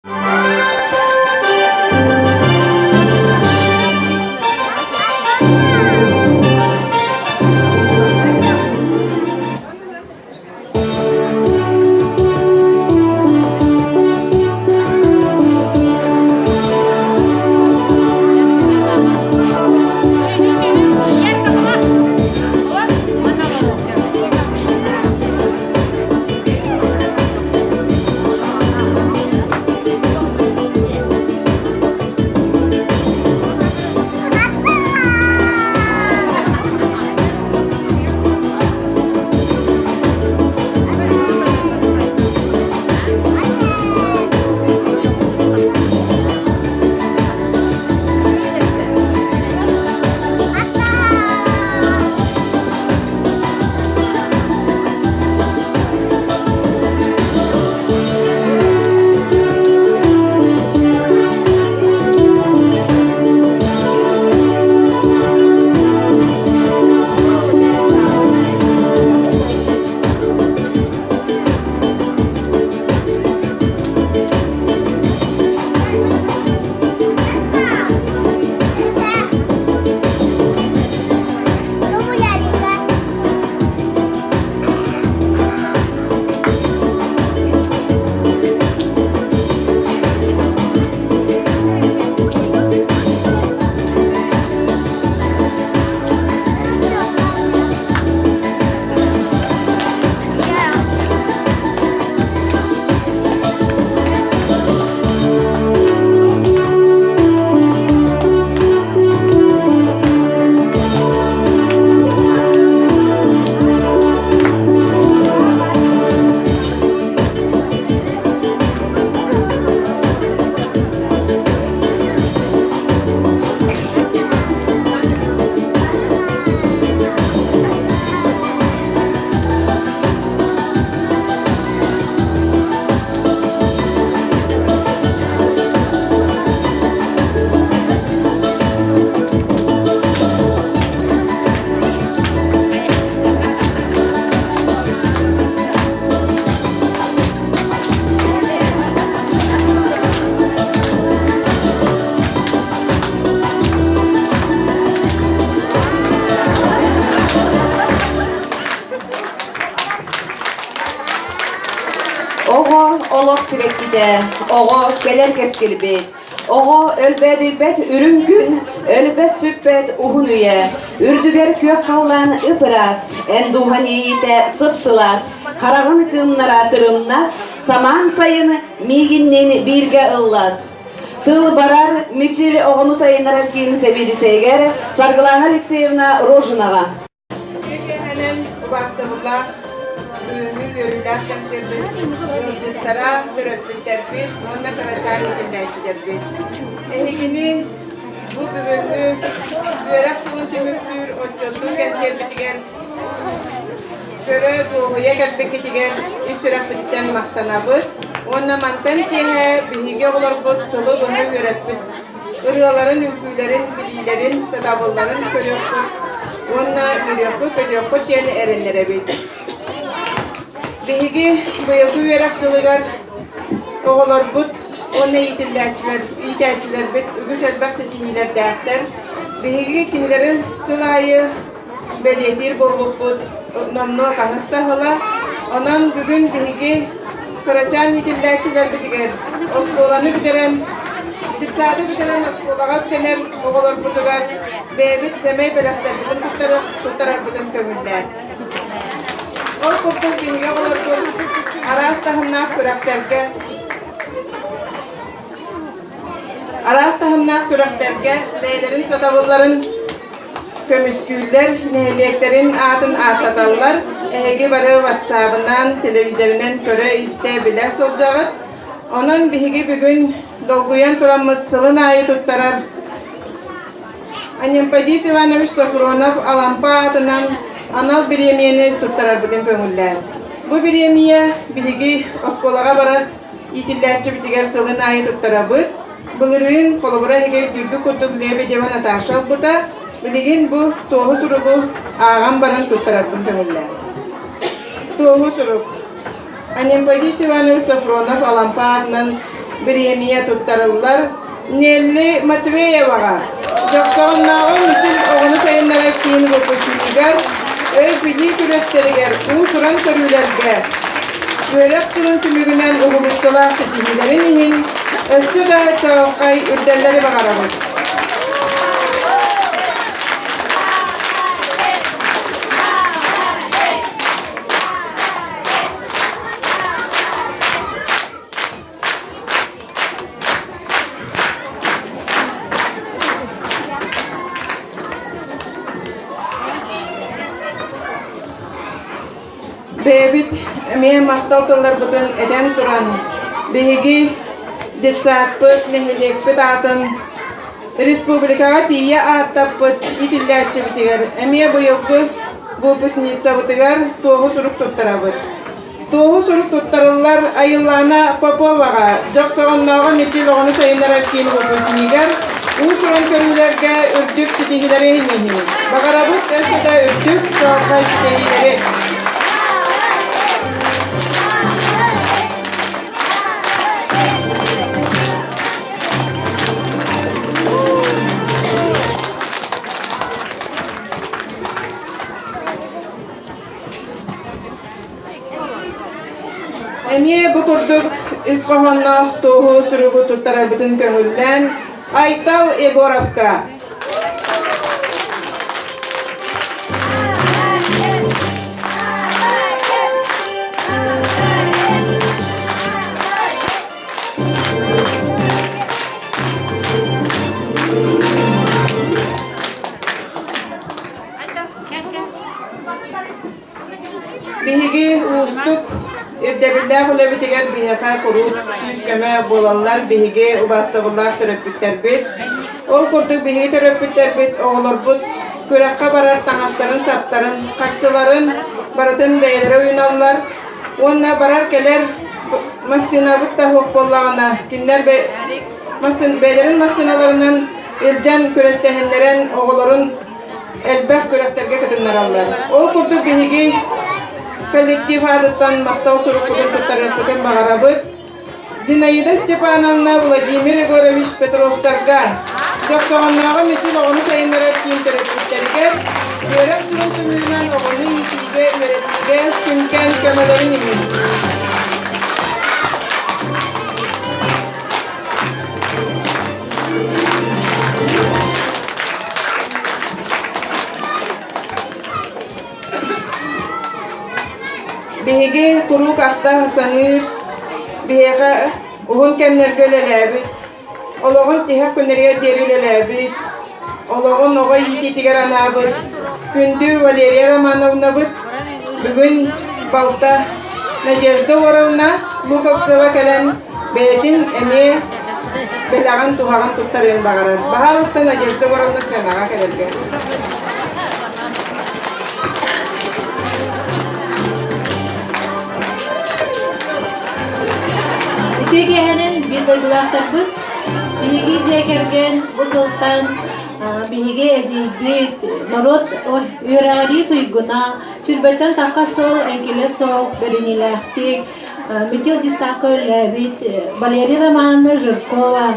Oğo olok sirekkide, oğo geler keskilbet. Oğo ölbet übbet ürün gün, ölbet sübbet uhun üye. Ürdüger kök kallan ıpıras, enduhan iyite sıpsılas. Karağın kımnara tırımnas, saman sayını miginnen birge ıllas. Tıl barar, miçil oğunu sayınlar erkeğini sevidi seyger, Sargılana Alekseyevna Rojinaga. Hemen vasıtamızla görüller konservi yolculuklara döröptüklerdir, onunla Karaçay dinleyicilerdir. Ehegini bu bugünkü börek sılın tümüktür, otçolduğu konservi digen, köre doğuya gelmek digen, üstürak biditten maktanabıd. Onunla mantan kihe, bihige olur bu sılı bunu öğretmid. Irıların, ülkülerin, bililerin, sadabılların körüktür. Onunla yürüyokku, yeni erenlere bid. Bihigi bıyılgı üyerakçılıgar oğulur bud, onu eğitillerçiler bit, ügüs elbak setiniler dağıtlar. Bihigi kinilerin sılayı belyetir bolbuk bud, namnu kahısta hıla. Ondan bugün bihigi Karaçan eğitillerçiler bitiger, oskolanı bitiren, İktisadi bitiren oskolağa bitiren oğulur budugar, bebit semey belaklar bitin tuttarar bitin kömüller. O kopuk bilgi olur bu aras tahımnak kürakterge beylerin satavulların kömüsküller, nehliyeklerin adın atatallar, ehegi barı WhatsApp'ından, televizyonundan köre iste bile solcağı. Onun bihigi bugün dolguyan turan mıtsılın ayı tuttarar. Annem Padis Ivanoviç Sofronov alampa adından anal bir yemeğini tuttarar bütün köngüller. Bu bir yemeğe bihigi oskolağa barar itillerçi bitiger sılın ayı tuttarabı. Bılırın kolubura hege dürdü kutuk lebe devan ataşal buta. Biligin bu tohu surugu ağam baran tuttarar bütün köngüller. Tohu suruk. Annem Padis Ivanoviç Sofronov alampa adından Biremiye tuttarıllar. Nelli Matveyeva'a. Joksağınlağın için oğunu sayınlara kiyini bopuşuyugar. Öy pili küresteriger. Uğsuran körülerge. Börek kılın tümügünen uğulukçular setihilerin ihin. Össü da çağılkay ürdelleri bağırabır. Bebit emiye mahtal tollar butun eden turan behigi ditsatpıt nehilekpit atın Respublikaga tiya atappıt itillatçı bitigar emiye bu yılgı bu pısnitsa bitigar toğu suruk tuttarabır. Toğu suruk tuttarırlar ayıllana Popovaga joksağınlağı metil oğunu sayınlar kini bu pısnigar u surun körülerge ürdük sitihileri hinihi. Bakarabıt ösüde ürdük çoğukay sitihileri. Emiye bu kurduk iskohanna tohu surugu tuttarar bütün köngüllen Aytal Egoravka. Bihigi ustuk irdebillah ule bitiger bihaka kurut yüzkeme bolallar bihigi ubasta bullah töröpütter bit. Ol kurduk bihi töröpütter bit oğulur but kürekka barar tanasların sapların kaççıların baratın beylere oynarlar. Onna barar keler masina butta hok bollağına kinler beylerin masinalarının ilcan kürestehenleren oğulurun elbek kürekterge kadınlar allar. Ol kurduk bihigi kolektif adıttan maktal suruk kudun tuttarıp bağırabıt. Zinaida Stepanovna Vladimir Egorovich Petrovtarga. Joksağınlağı metil oğunu sayınlara kim terepütteriger. Börek turun tümünden oğunu yitige, öğretige, sünken kömelerin imin. Bihege kuru kahta hasanir bihege uhun kemner gölelebi Allah'ın tihak küneriye derilelebi Allah'ın oğa yiti tigaranabı Kündü Valeriya Romanovnabı bugün balta Nadezhda Vorovna bu kapsava kelen betin emi belagan tuhagan tuttarın bağırır. Bahalasta Nadezhda Vorovna senaga kelerge. Tegehenin bir duygular bu. Bihigi cekergen bu sultan bihigi ecibit narot yöragi tuyguna sülbetel takasol enkile sol belinilahtik mitil disakol lebit Valeri Romanovna Zhirkova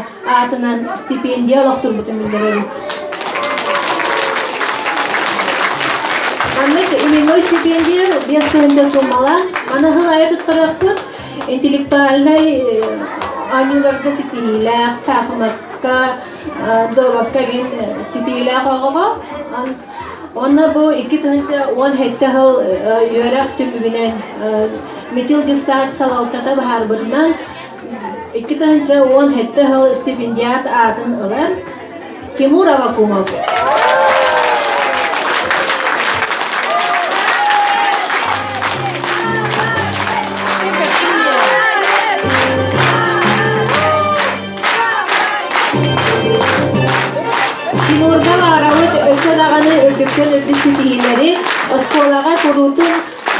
atından stipendiya olaktur bütün bildirelim. Anlık ilimli stipendiya bir kırınca sunmalar. Mana hılaya tuttarakut intellektualay anılarda sitihiler, sahmakka, dolapka gen sitihiler ağaba. Ona bu iki tanıca on hette hal yörek tümügünen mitil disat salaltata bahar bundan iki tanıca on hette hal stipendiyat adın alan Timur Avakumov. Ördükleri oskolaga kurutun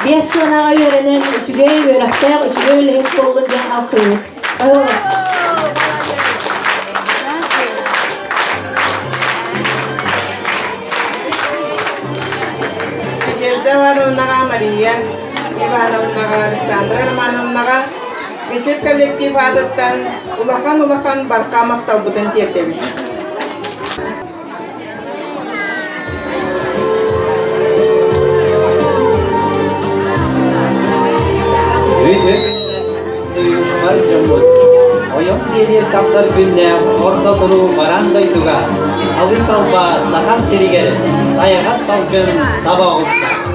5 sanaga yörenen üçüge yörekter üçüge lehit olunca halkı. Nadezhda Ivanovnaga Maria Ivanovnaga Alexandra Romanovnaga Geçir kollektiv adıttan ulakan barka maktalbıdan tertemiz. Oyun gelir tasar günde orta turu barandoyduga Algın kalba sakam serigeri sayaga salgın sabah usta.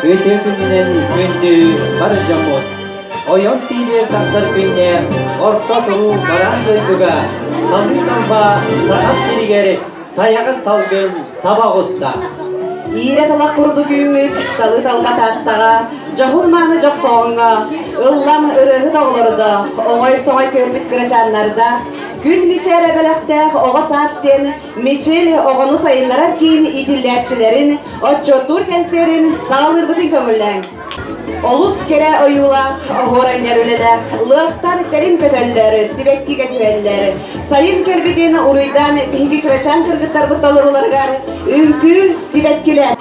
Ötürkünün gündü barıcamut. Oyun TV tasar günde orta turu barandoyduga Algın kalba sakam serigeri sayaga salgın sabah usta. İre talak kurdu güymüt, talı talga tastağa, jahulmanı jok soğunga, ıllan ırıhı dağlarıda, oğay soğay körmüt kıraşanlarda, gün miçere belekte oğa sasten, miçel oğunu sayınlarar kiyin itillerçilerin, otçotur kenserin, sağılır bütün kömürlen. Olus kere oyula, horanlar öleler, lığıktar terin kötölleri, sibekki getüelleri, sayın kerbidin uruydan pingi kıraşan kırgıtlar bıttalır olargar, ünkü sibekkiler.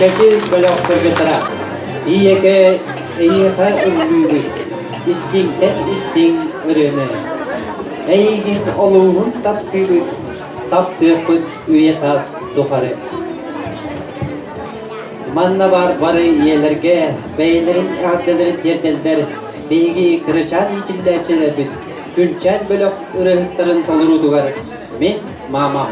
Şeçil bölöktörge tara. İyeke iyiha ürlüğü. İstingten isting ürünü. Eygin oluğun taptığı üye saz duharı. Manna barı iyelerge, beylerin ahdelerin terdelder, beygi kırıçan içimlerçeler bit. Günçen bölök ürünlerin toluru dugar. Men mamam.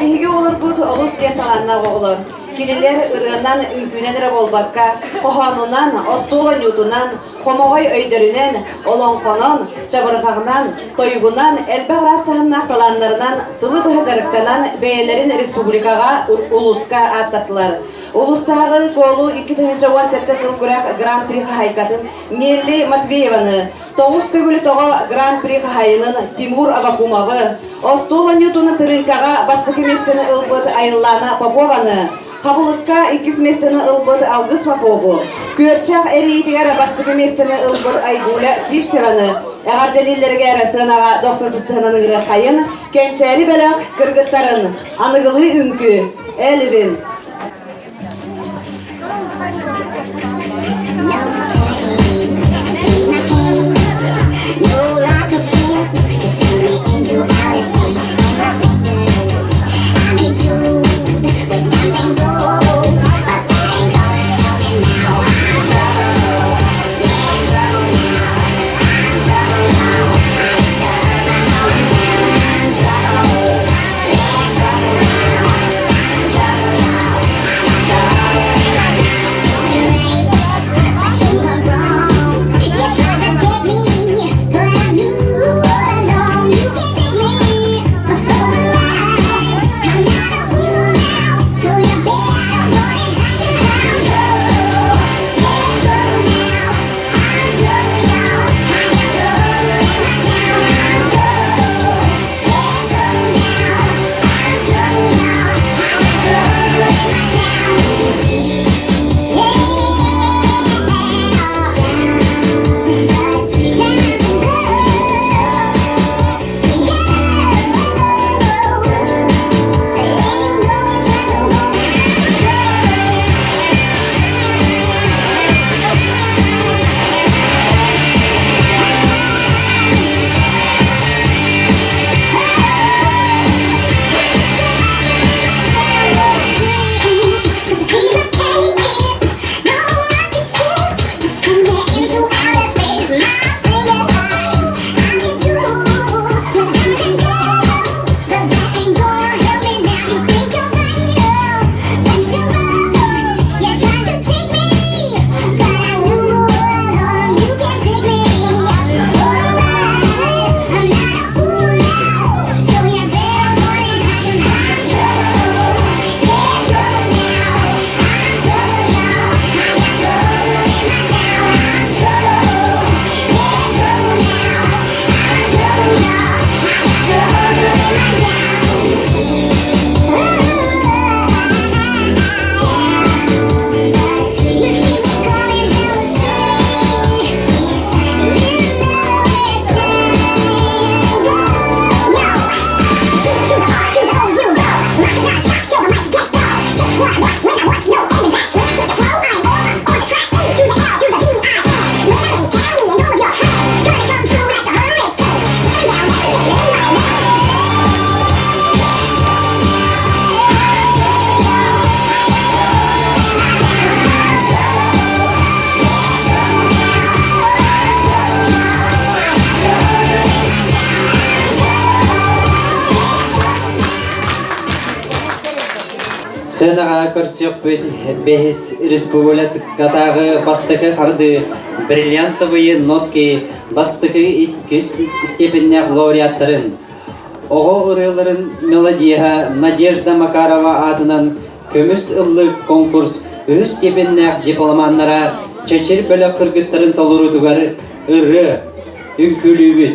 Ehige olur bu olus diye talanlar olur. Kililer ırığından ünkünenere olbakka, kohanundan, ostoğlan yutundan, komoğay öydürünen, olonkonon, çabırfağından, toygundan, elbaq rastahın talanlarından, sılı bıhacarıktanan beylerin respublikaga, uluska attattılar. Ulustağı kolu 2017 sıl kurak Grand Prix haykatın Nelli Matveyevаны, Тоғыз төгілі тоғы Гран При хайының Тимур Авакумовы, Остола Ньютона Тырыкаға бастықы местені ылбыды Айыллана Попованы, Қабылыққа 2 местені ылбыды Алгыс Попову, Көрчақ әрейдігер бастықы местені ылбыр Айгуля Свипцеваны, Әғар дәлелерге арасынаға 90-ның ірі қайын, Кенчәрі бәләқ кіргіттарын, Анығылы үнкі, Әлівін, But Сценаға көрсек бейіс республикатағы бастықы қарды бриллиантовые нотки бастықы иккіс степеннях лауреаттарын оғы ұрыларын мелодияға Надежда Макарова атынан көміс ыллы конкурс үз степеннях дипломаннара чечер бөлі қыргыттарын толыру туғар ұры үнкілі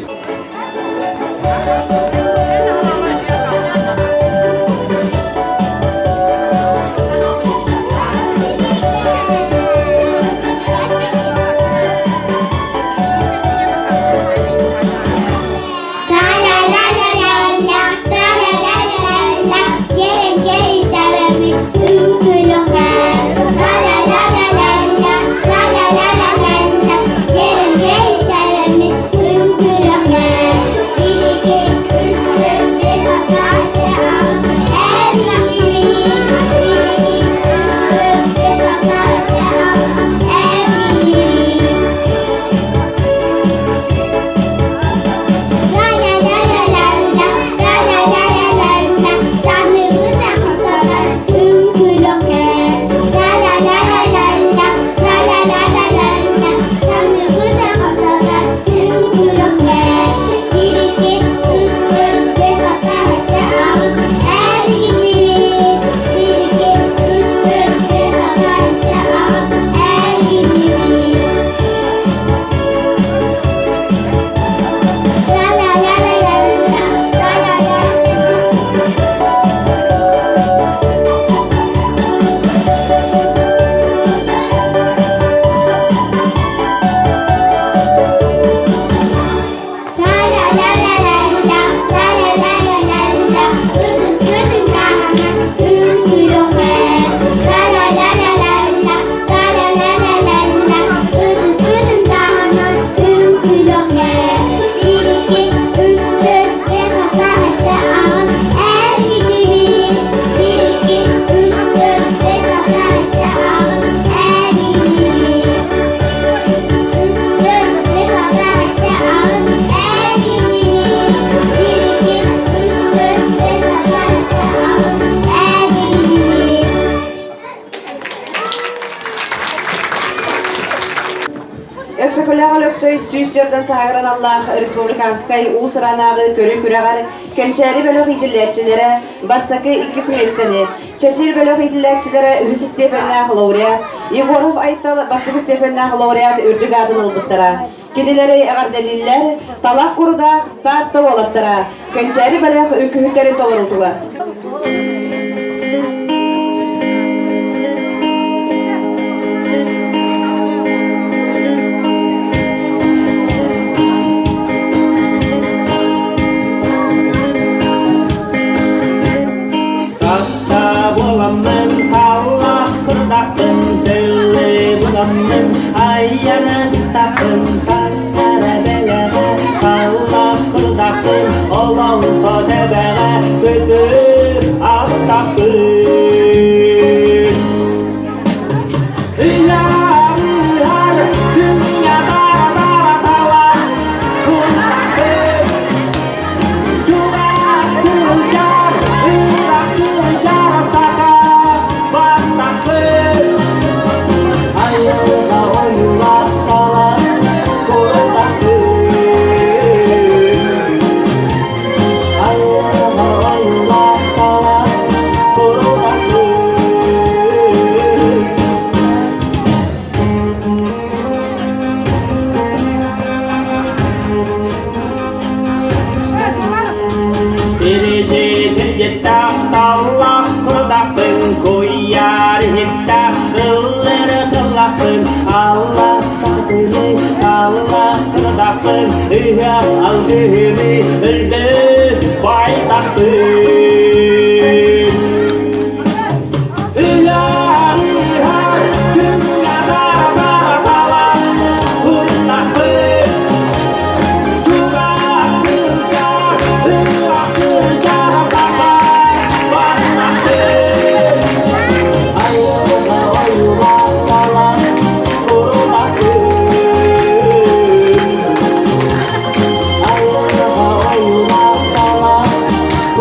Süyslerden sağıran Allah Respublikanskay Usranagı körü küragar kençeri bölük idilletçilere bastakı ikisini istedi. Çeçil bölük idilletçilere Hüs Stepennah laureat, Yegorov Aytal bastakı Stepennah laureat ürdük adın ılbıttıra. Kedileri eğer deliller talak kuruda tatlı olattıra. Kençeri bölük ülkühütlerin tolurultuğa.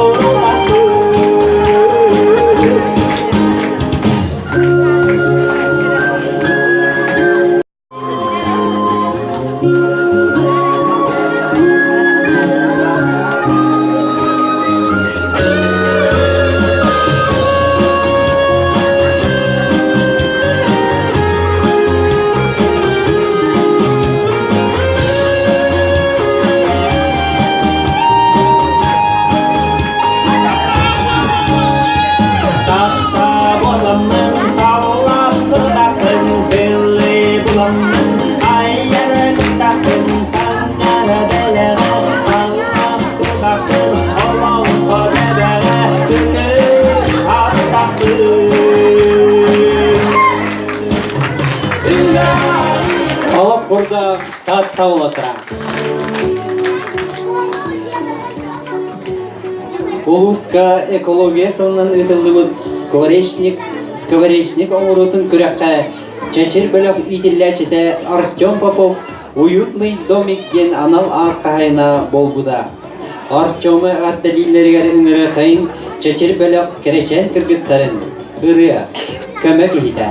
Oh, Ата олатыра. Улуска экология сылынан өтілдібіт сковоречник оңырутын күрәққа чәчір бөлік итілләчеті Артем Попов уютный домик ген анал арқайына болбуда. Артемы артелилергер үңірі қайын чәчір бөлік керечен кіргіттарын үрі көмек етті.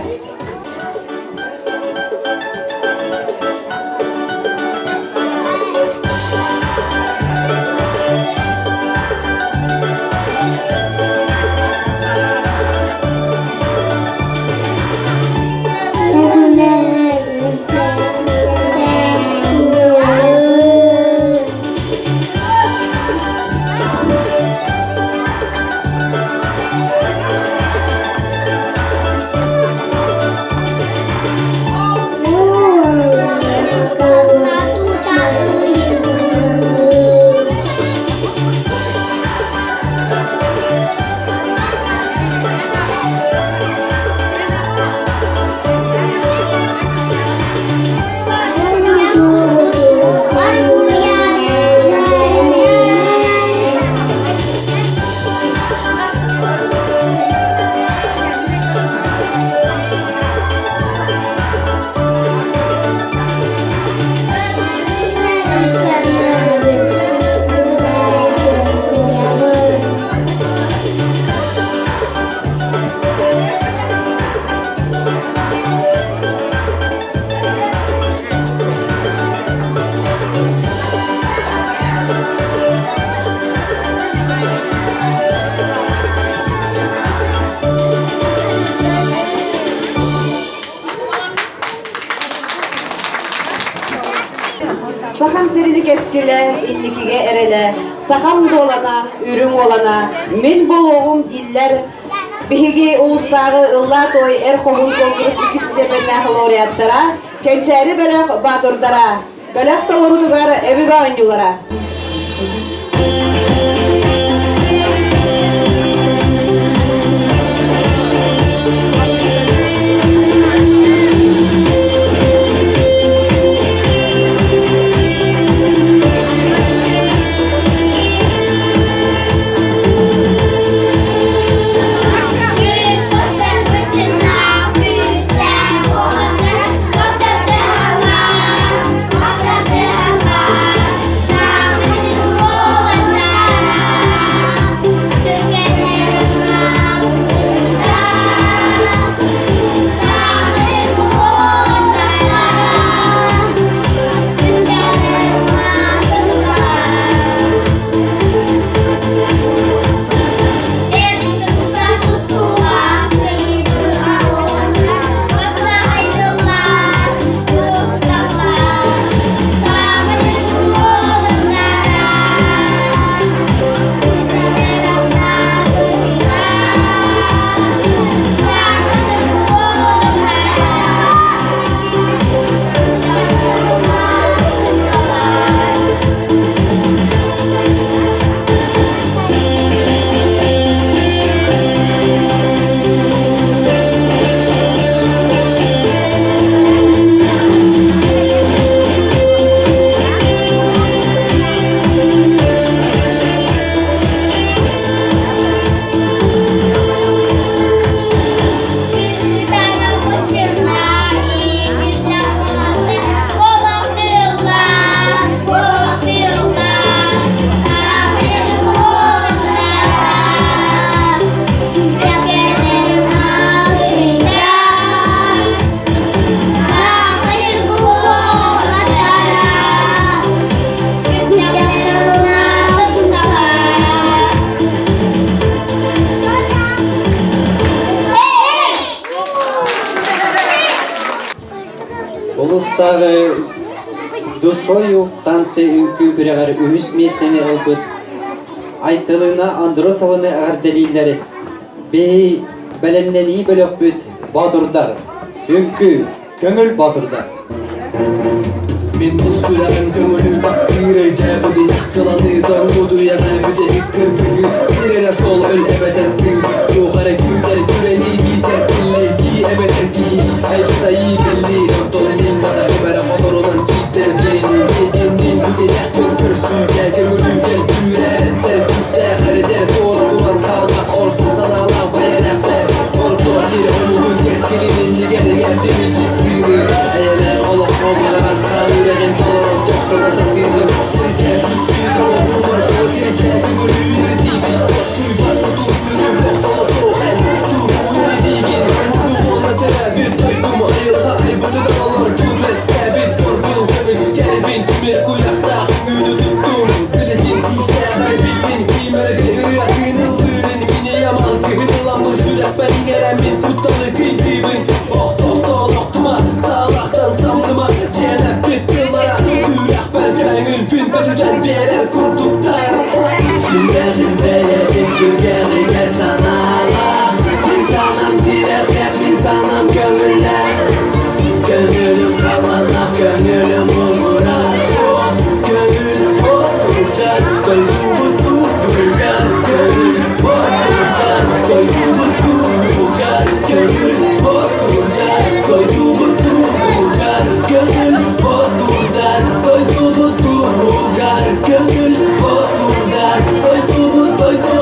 Сахам серini keskile, innikige erele, saham dolana, ürün olana, men bol oğum diller, bihigi ulusları ıllat oy erkoğun konkurs ikisi de benahı laureattara, kençeri bölük badurdara, bölük doğrudugar eviga oyunculara. Улустағы душою в танце үнкі күрәғар өміс местені ұлбыт. Айтылына Андросованы ағарделейлері. Бей бәлемнені бөлік бүт бадырдар. Үнкі көңіл бадырдар. Min usulen kömülü baktireyde Budi kılanı darbudu yana Büde kırpıyı Birere sol öl ebeden bir Yukarı güzel süreni biter Billi ki ebeden ki Aycıda iyi belli Doktorun bilmada Ebere motor olan gider beni Min kuttalı kıytıyı Oh doktorluktuma Sağlaktan samlıma Gelip bitkilara Sürek belgengül Pün kötüden birer kurduklar Sürerim beyedim Tügerine sana Allah İnsanım direrken insanım gönüller Gönülüm kalanlar Gönülüm umurar Gönül oturdan Koyduğu durdugar Gönül oturdan Koyduğu durdugar Gönül oturdan Koyduğu durdugar Gönül oturdan Koyduğu durdugar Gönül oturdan Koyduğu durdugar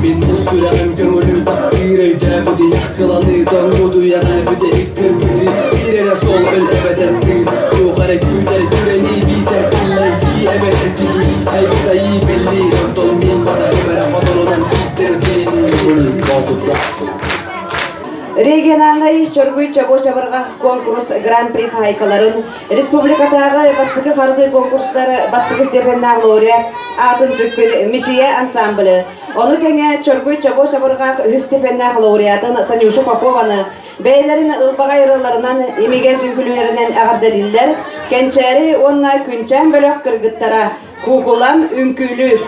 Min bu sürem gönülüm takdireyde Bu diye kılanıdan bu duyana bir de kırpili Bir ere sol öl ebeden değil Yukarı güder güreni bir de kıllayı ebeden değil Ayıp da iyi belli Döntol min bana ebere fadoludan bittir beni Региональный Чоргуй Чабо Чабырга конкурс Гран-при хайкаларын республикадагы бастыкы харды конкурстары бастыкы степеннаг лауреат атын сүкпел Мичия ансамблі. Оны кеңе Чоргуй Чабо Чабырга үз степеннаг лауреатын Танюша Попованы бәйләрен ылбага йырыларынан эмеге сүнкүлүләреннән агардылар. Кенчәри онна күнчән бөлөк кыргыттара кукулам үңкүлүр.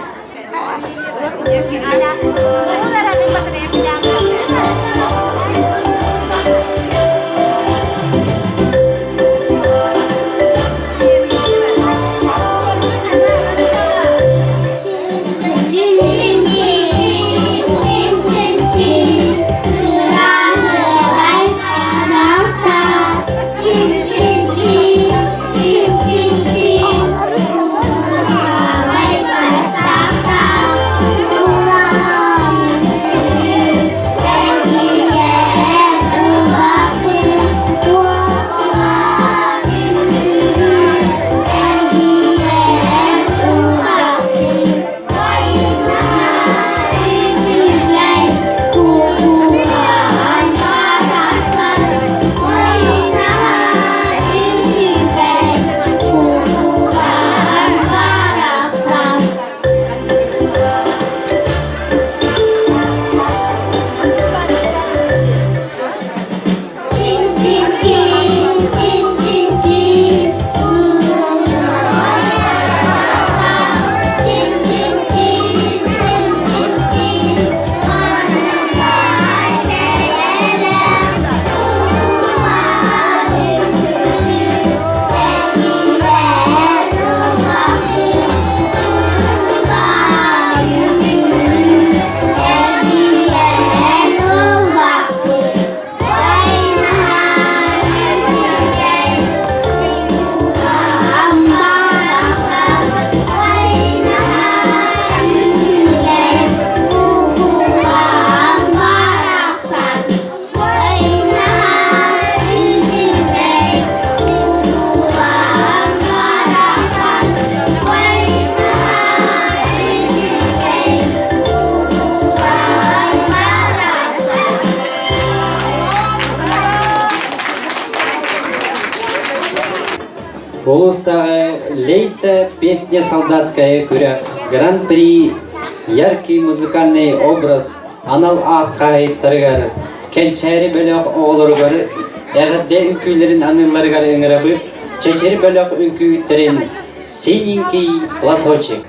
Полустағы Лейса песня солдатская күрә Гран-при яркий музыкальный образ Анал атқа айттырғар Кенчәри бөлек оғылырғар Әғірде үнкүйлерін аныларғар өңірабыт Чечері бөлек үнкүйіттерін Синенький платочек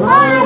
Oh,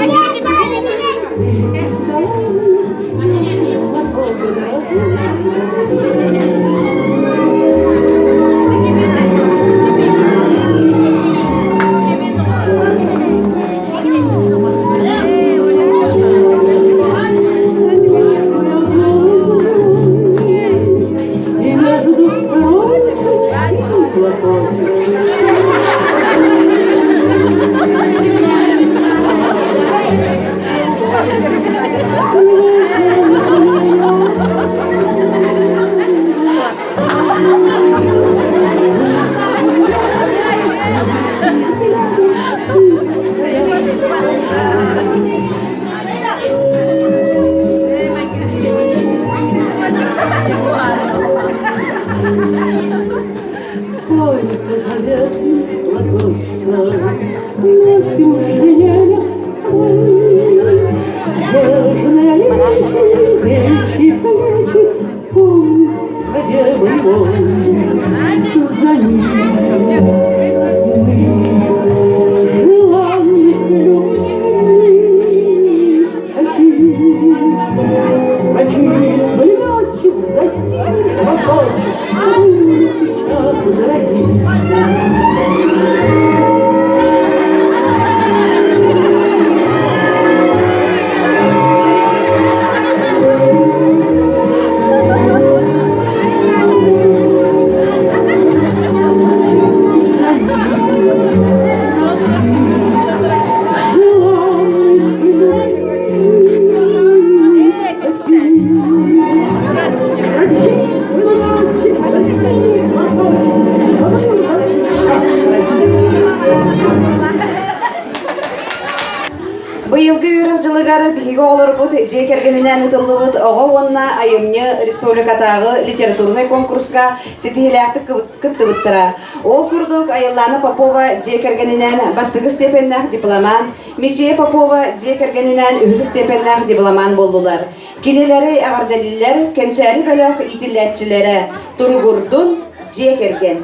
Быйылгы үйрәкчылыгары биһиге олорбут жекергенинен ытыллыбыт оҕо уонна айымньы республикатагы литературный конкурска ситиһилээхти кыттыбыттара. Ол курдук Айыллана Попова жекергенинен бастыгы степеннах дипломан, Мичие Попова жекергенинен үһүс степеннах дипломан болдулар. Кинилери агардалиллер, кенчери бөлөк итилләтчилери Туругурдун жекерген.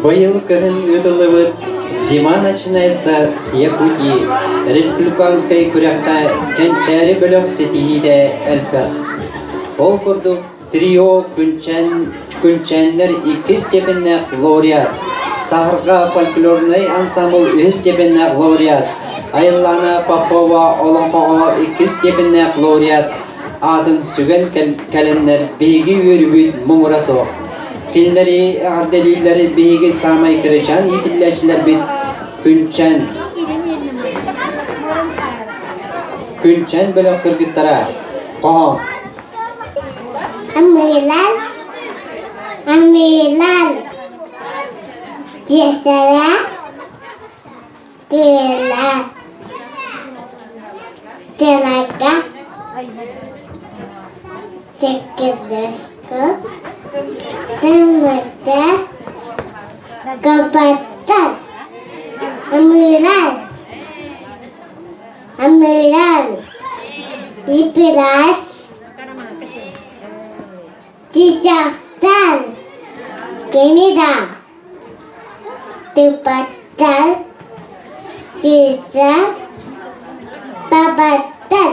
Быйыл кыһын ытыллыбыт зима начинается с Якутии. Республиканской күрәккә кенчәри бөлөк сетиһиде әлпәт. Ол курдук трио күнчәннәр 2 степеннәк лауреат. Сахарга фольклорный ансамбль 3 степеннәк лауреат. Айыллана Попова Олонкога 2 степеннәк лауреат. Атын сүгән кәленнәр беги үрүбүт мумурасо. Кинлери арделилери беги самай кырычан итилләчләр бит күнчән бөлөк кыргыттара. Каһан Amilan, Jesara, Telaga, Cekedesko, Temata, Kapatat, Amilan, Ipilas, Cicaktan. Gemiden. Tepattan. Güzel. Babattan.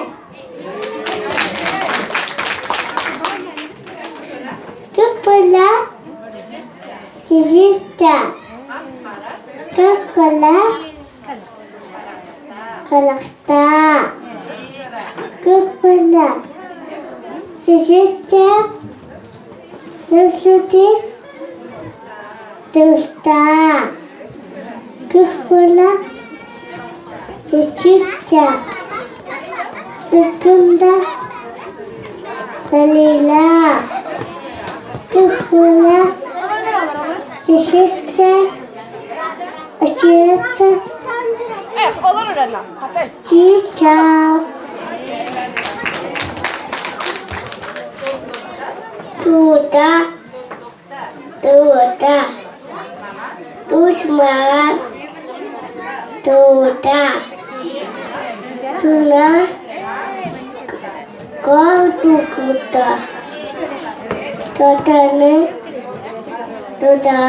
Kepala. Cicaktan. Kepala. Kalakta. Kepala. Cicaktan. Nusiti. Dusta. Kepala. Cicaktan. Tekunda. Salila. Kepala. Cicaktan. Acıta. Olur öğrenmem. Hadi. Cicak. Tuda. Tuda. Tusman. Tuda. Tuna. Kau tukuta. Sotane. Tuda.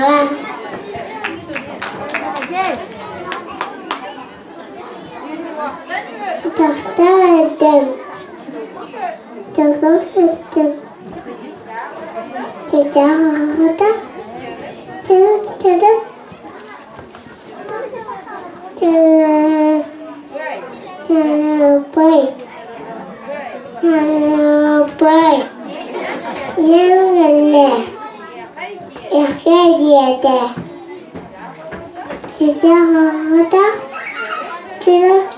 Tahta edem. Jaga edem. Jaga. Jaga. Bay. Yürüle. Yürüle. Jaga.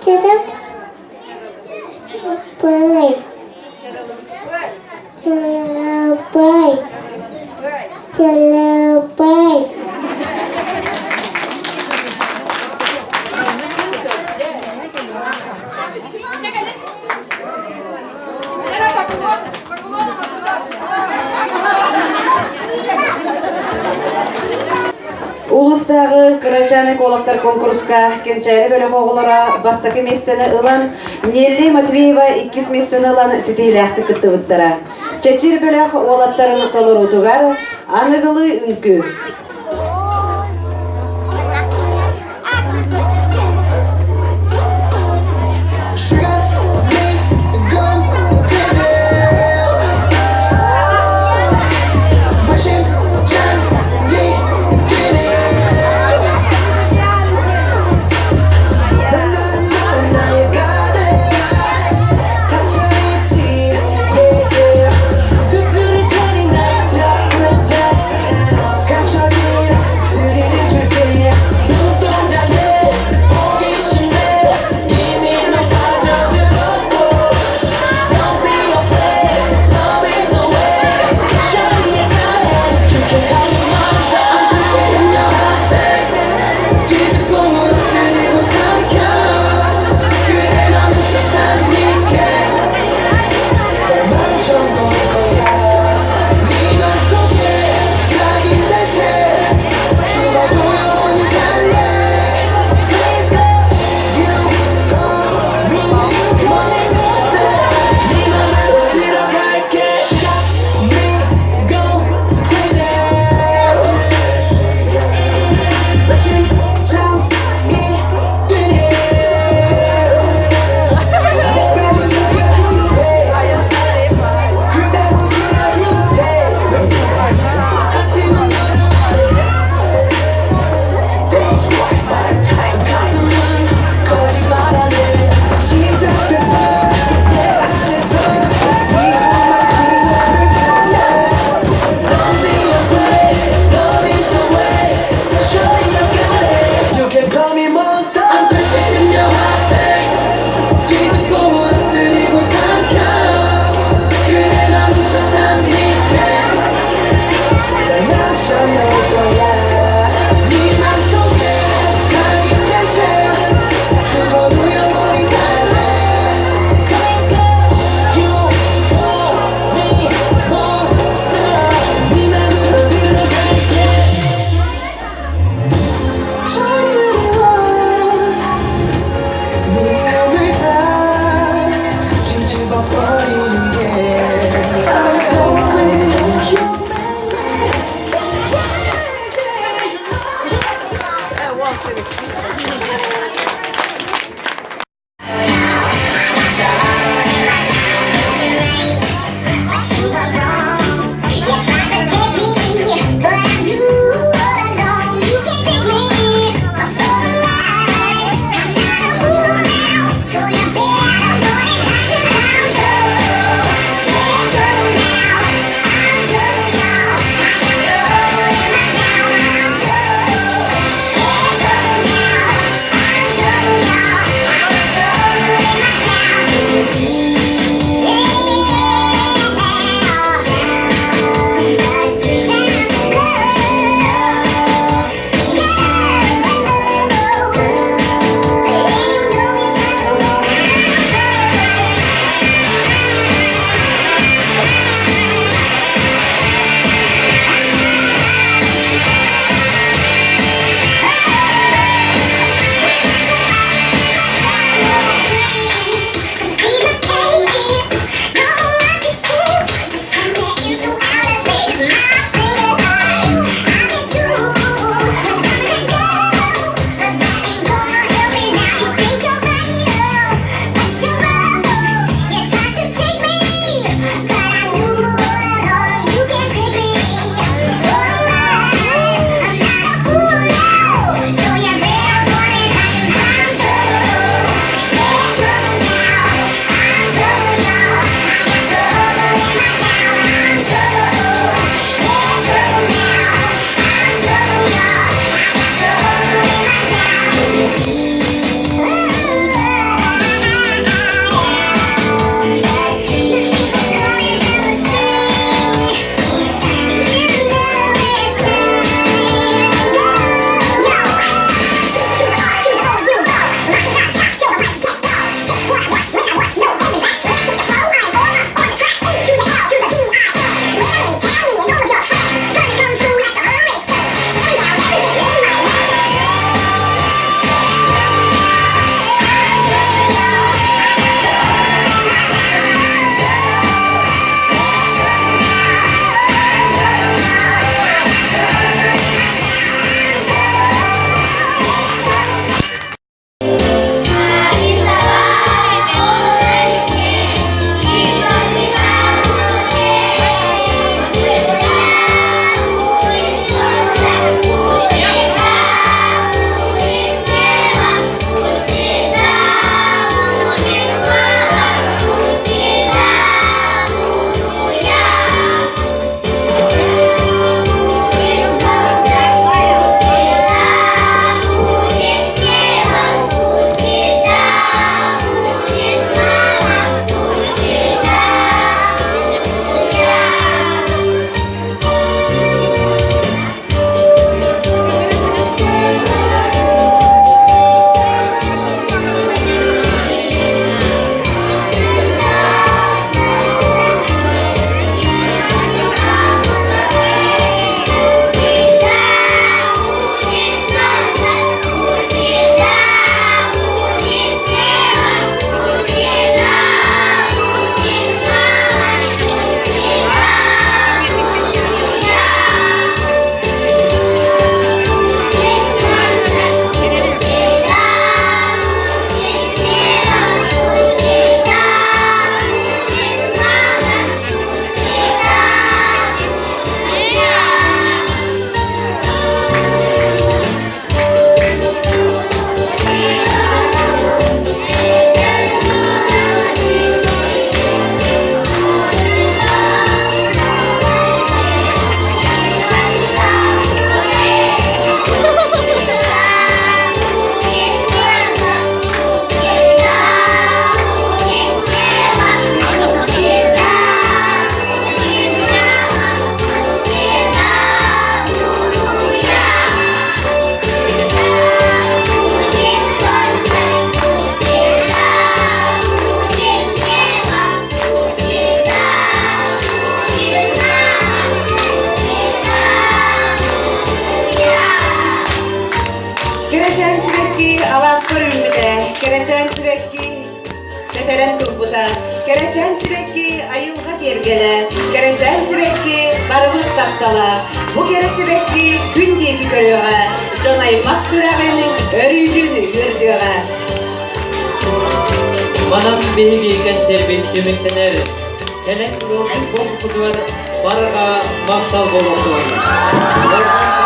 Jaga. Bay. Bay. Bay. Улустагы Карачаны колактар конкурска кенчәре бөлек оғылара бастакы местені ылан Нелли Матвеева 2 местені ылан сетейләхті кітті бұттара. Чечер бөлек олаттарын толыр ұтуғар анығылы үнкі. Capture sibekki alas körülmüde, kereçen sibekki teteren turbuta, kereçen sibekki ayılga gergele, kereçen sibekki barımlık taktala, bu kere sibekki gün diyeki körüyorga, jonay maksuragenin örüydüğünü yürüdüyorga. Manam behigi iken serbet ümittener. Kelek ruhun bol kutular barga maktal boloktular.